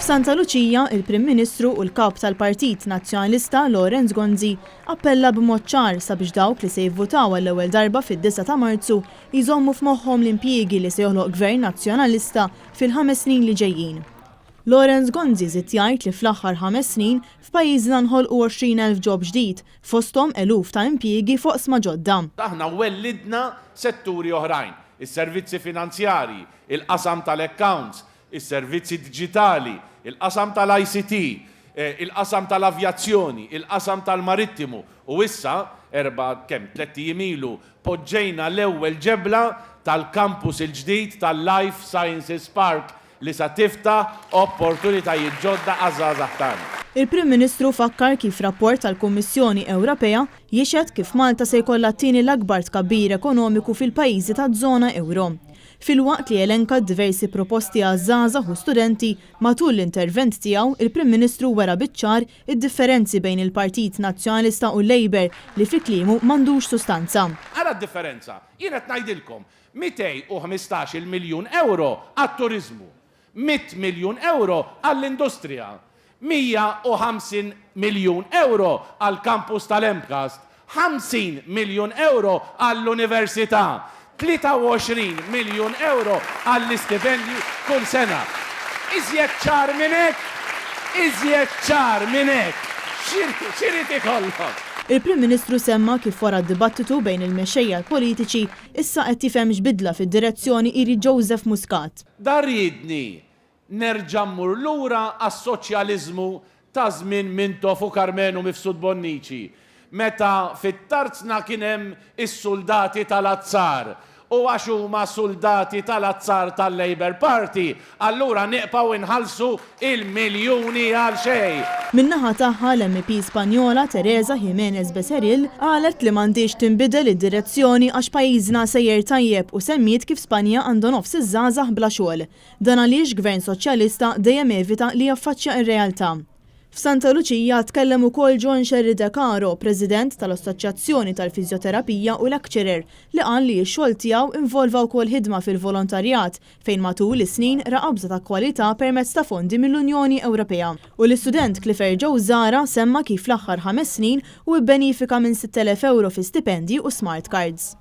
F'Santa Lucia, il-Prim Ministru u l-Kap tal-Partit Nazzjonalista Lorenz Gonzi appella b'mod ċar sabiex dawk li se jivvutaw għall-ewwel darba fid-9 ta' Marzu jżommu f'moħħhom l-impjiegi li se joħloq Gvern Nazzjonalista fil-5 snin li ġejjin. Lorenz Gonzi żied jgħid li fl-aħħar 5 snin f'pajjiżna nħolqu 20,000 ġob ġdid, fosthom eluf ta' impjiegi fuq sma ġodda. Aħna wellidna setturi oħrajn, is-servizzi finanzjarji, il-qasam tal-accounts, is-servizzi digitali, il-qasam tal-ICT, il-qasam tal-avjazzjoni, il-qasam tal-marittimu u issa 3 ilu poġġejna l-ewwel ġebla tal-kampus il-ġdid tal-Life Sciences Park li sa tiftaħ opportunitajiet ġodda għaż-żgħażagħ tagħna. Il-Prim Ministru fakkar kif rapport tal-Kummissjoni Ewropea jixhed kif Malta se jkollha t-tieni l-akbar tkabbir ekonomiku fil-pajjiżi taż-żona Ewro. Fil-waqt li elenka diversi proposti għaż-żgħażagħ u studenti matul l-intervent tiegħu, il-Prim Ministru wera biċ-ċar id-differenzi bejn il-Partit Nazzjonalista u l-Labour li fi kliemu m'għandux sustanza. Ara d-differenza, jien qed ngħidilkom 215 miljun euro għat-turiżmu, 100 miljun euro għall-industrija, 150 miljun euro għall-kampus tal-Emkast, 50 miljun euro għall-università, 23 miljun euro għall-istipendju kull sena. Iżjed ċar minn hekk, iżjed ċar minn hekk. X'irid ikollok? Il-Prim Ministru semma kif wara d-dibattitu bejn il-mexxejja politiċi issa qed tifhem x'bidla fid-direzzjoni iri Joseph Muscat. Dar jidni nerġa' mmur lura għas-soċjaliżmu ta' żmien Mintoff u Karmenu Mifsud Bonnici, meta fit-tarzna kien hemm is-soldati tal-azzar u għax huma soldati tal-azzar tal-Labour Party, allura neqgħu inħallsu il-miljuni għal xejn. Min-naħa tagħha l-MP Spanjola Teresa Jiménez Becerril qalet li m'għandix tinbidel id-direzzjoni għax pajjiżna sejjer tajjeb u semmiet kif Spanja għandu nofs iż-żgħażagħ bla xogħol. Dan għaliex Gvern Soċjalista dejjem evita li jaffaċċja r-realtà. F'Santa Lucia tkellem ukoll John Sherry De Caro, President tal-Assoċjazzjoni tal-Fizjoterapija u Lecturer, li qal li x-xogħol tiegħu involva wkoll ħidma fil-volontarjat fejn matul is-snin ra qabża ta' kwalità permezz ta' fondi mill-Unjoni Ewropea. U l-istudent Clifford Joe Zara semma kif l-aħħar 5 snin u bbenifika minn 6,000 euro fi stipendji u smart cards.